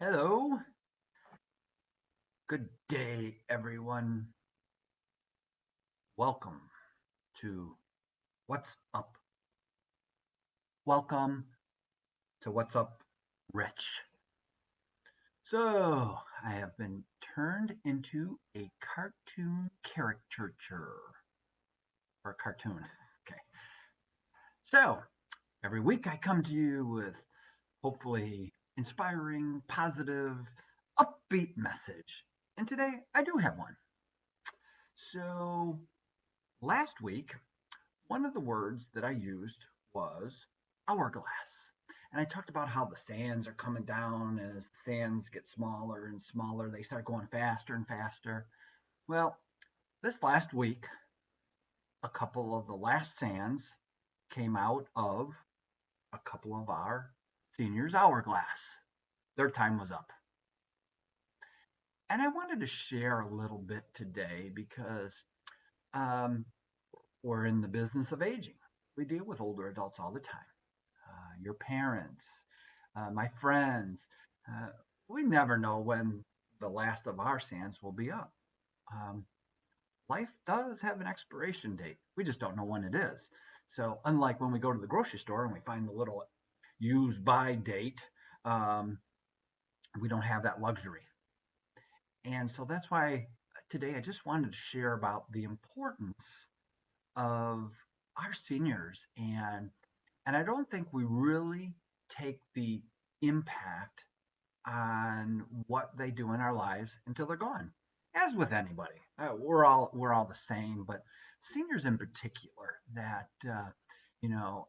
Hello, good day, everyone. Welcome to What's Up. Welcome to What's Up, Rich. So, I have been turned into a cartoon caricature or cartoon. Okay. So, every week I come to you with hopefully inspiring, positive, upbeat message. And today I do have one. So, last week one of the words that I used was hourglass. And I talked about how the sands are coming down, and as the sands get smaller and smaller, they start going faster and faster. Well, this last week, a couple of the last sands came out of a couple of our seniors' hourglass. Their time was up. And I wanted to share a little bit today because um, we're in the business of aging. We deal with older adults all the time. Your parents, my friends. Uh, we never know when the last of our sands will be up. Um, Life does have an expiration date. We just don't know when it is. So, unlike when we go to the grocery store and we find the little use by date, um, we don't have that luxury. And so that's why today I just wanted to share about the importance of our seniors and I don't think we really take the impact on what they do in our lives until they're gone. As with anybody, we're all the same, but seniors in particular.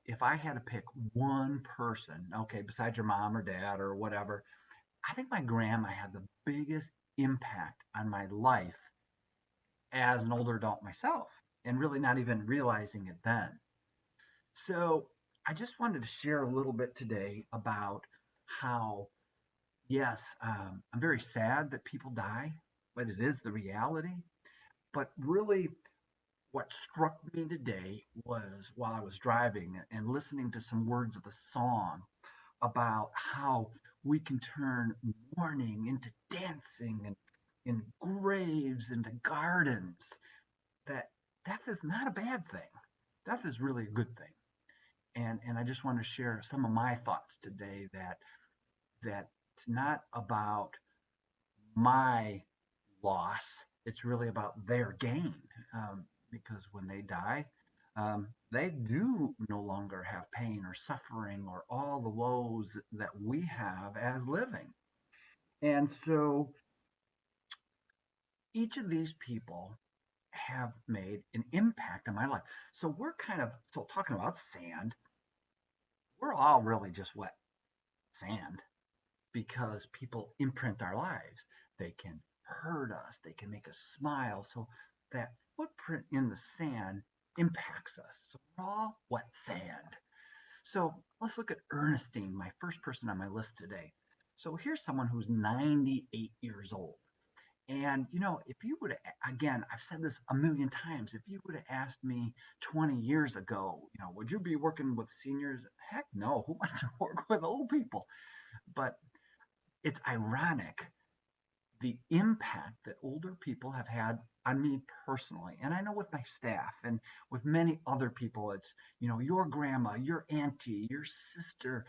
If I had to pick one person, okay, besides your mom or dad or whatever, I think my grandma had the biggest impact on my life as an older adult myself, and really not even realizing it then. So I just wanted to share a little bit today about how, yes, I'm very sad that people die, but it is the reality. But really, what struck me today was while I was driving and listening to some words of a song about how we can turn mourning into dancing and in graves into gardens. That death is not a bad thing. Death is really a good thing. And I just want to share some of my thoughts today that it's not about my loss. It's really about their gain, because when they die, they do no longer have pain or suffering or all the woes that we have as living. And so each of these people have made an impact on my life. So we're kind of so talking about sand. We're all really just wet sand because people imprint our lives. They can hurt us, they can make us smile. So that footprint in the sand impacts us. So we're all wet sand. So let's look at Ernestine, my first person on my list today. So here's someone who's 98 years old. And if you would have, again, I've said this a million times, if you would have asked me 20 years ago, would you be working with seniors? Heck no, who wants to work with old people? But it's ironic the impact that older people have had on me personally. And I know with my staff and with many other people, it's, your grandma, your auntie, your sister,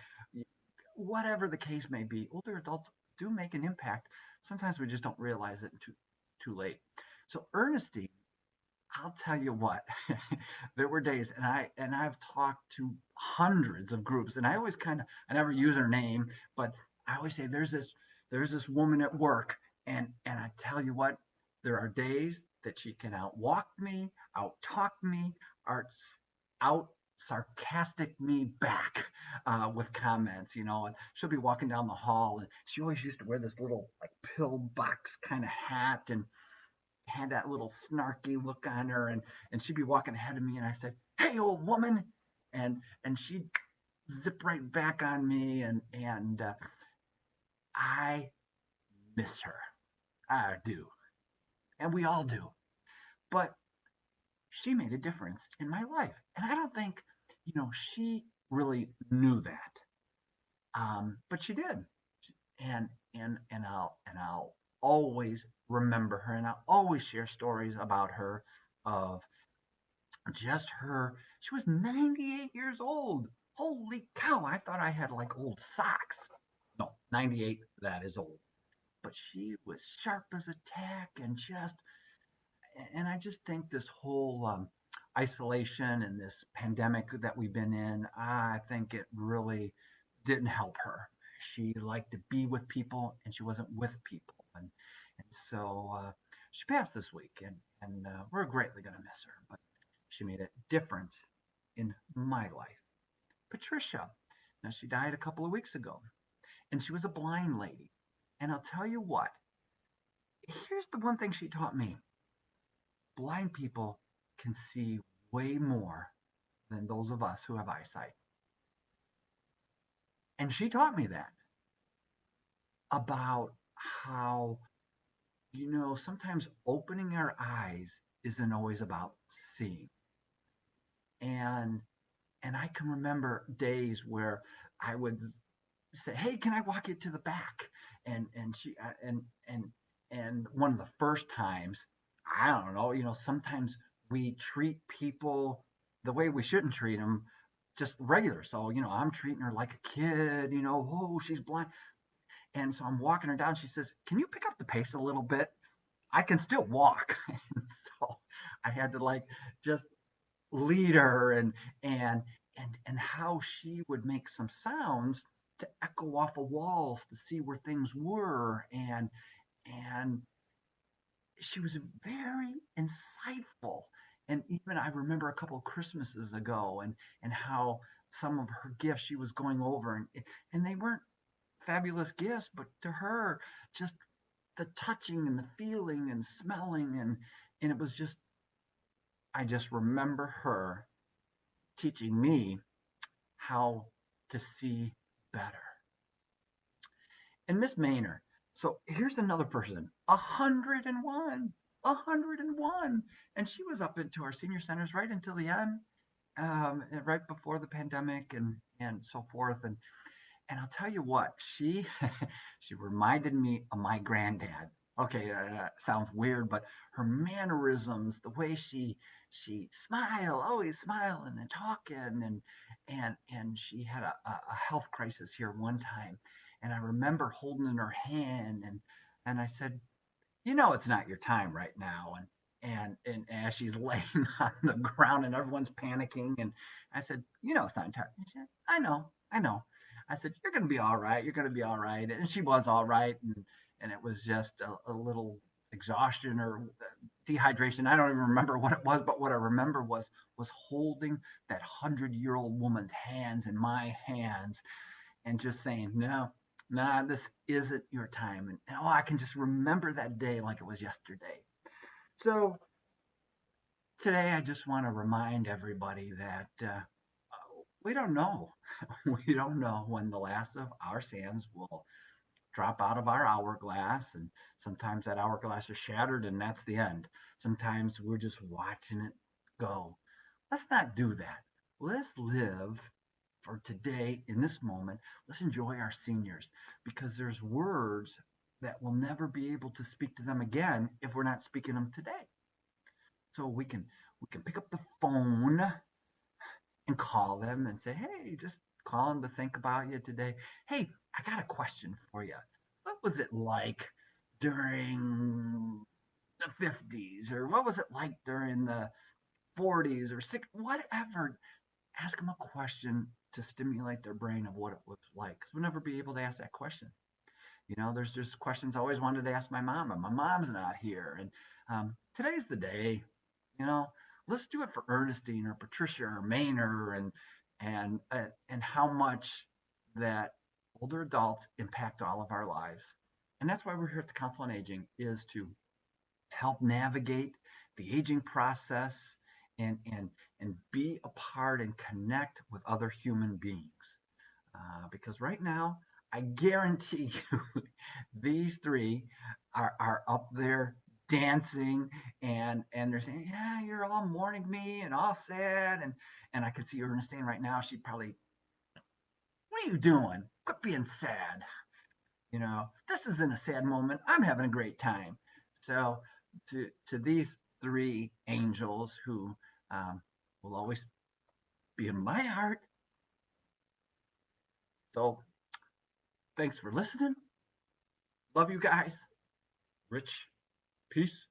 whatever the case may be, older adults do make an impact. Sometimes we just don't realize it too late. So Ernestine, I'll tell you what, there were days, and I've talked to hundreds of groups, and I never use her name, but I always say there's this woman at work, and I tell you what, there are days that she can outwalk me, outtalk me, out sarcastic me back with comments, and she'll be walking down the hall, and she always used to wear this little like pillbox kind of hat and had that little snarky look on her, and she'd be walking ahead of me, and I said, "Hey, old woman," and she'd zip right back on me, and I miss her. I do, and we all do. But she made a difference in my life, and I don't think she really knew that, but she did, and I'll always remember her, and I'll always share stories about her of just her. She was 98 years old. Holy cow! I thought I had like old socks. No, 98. That is old. But she was sharp as a tack, and I just think this whole isolation and this pandemic that we've been in, I think it really didn't help her. She liked to be with people, and she wasn't with people, and so she passed this week, and we're greatly going to miss her. But she made a difference in my life. Patricia, now she died a couple of weeks ago, and she was a blind lady. And I'll tell you what, here's the one thing she taught me: blind people can see way more than those of us who have eyesight. And she taught me that about how, sometimes opening our eyes isn't always about seeing. And and I can remember days where I would say, "Hey, can I walk you to the back?" And she and one of the first times, I don't know, sometimes we treat people the way we shouldn't treat them, just regular. So, I'm treating her like a kid, oh, she's blind. And so I'm walking her down. She says, "Can you pick up the pace a little bit? I can still walk." And so I had to like just lead her, and how she would make some sounds to echo off of walls to see where things were, and she was very insightful. And even I remember a couple of Christmases ago, and how some of her gifts she was going over, and they weren't fabulous gifts, but to her, just the touching and the feeling and smelling, and it was just, I just remember her teaching me how to see better. And Miss Maynard. So here's another person, 101, 101. And she was up into our senior centers right until the end, right before the pandemic and so forth. And I'll tell you what, she she reminded me of my granddad. Okay, sounds weird, but her mannerisms, the way she smiled, always smiling and talking, and she had a health crisis here one time, and I remember holding in her hand, and I said, it's not your time right now, and as she's laying on the ground and everyone's panicking, and I said, it's not your time. She said, I know. I said, you're going to be all right. You're going to be all right. And she was all right. And it was just a little exhaustion or dehydration. I don't even remember what it was, but what I remember was holding that 100-year-old woman's hands in my hands and just saying, no, nah, this isn't your time. And oh, I can just remember that day like it was yesterday. So today, I just want to remind everybody that we don't know. We don't know when the last of our sands will drop out of our hourglass. And sometimes that hourglass is shattered and that's the end. Sometimes we're just watching it go. Let's not do that. Let's live for today in this moment. Let's enjoy our seniors because there's words that we'll never be able to speak to them again if we're not speaking them today. So we can pick up the phone and call them and say, "Hey, just calling to think about you today. Hey, I got a question for you. What was it like during the 50s, or what was it like during the 40s or 60s, whatever?" Ask them a question to stimulate their brain of what it was like, because we'll never be able to ask that question. There's just questions I always wanted to ask my mom, and my mom's not here. And today's the day. You know, let's do it for Ernestine or Patricia or Maynard, and how much that older adults impact all of our lives. And that's why we're here at the Council on Aging, is to help navigate the aging process and be a part and connect with other human beings. Because right now, I guarantee you, these three are up there dancing, and they're saying, "Yeah, you're all mourning me and all sad." And I can see Ernestine right now. She'd probably, "What are you doing? Quit being sad." This isn't a sad moment. I'm having a great time. So to these three angels who um, will always be in my heart. So thanks for listening. Love you guys. Rich, peace.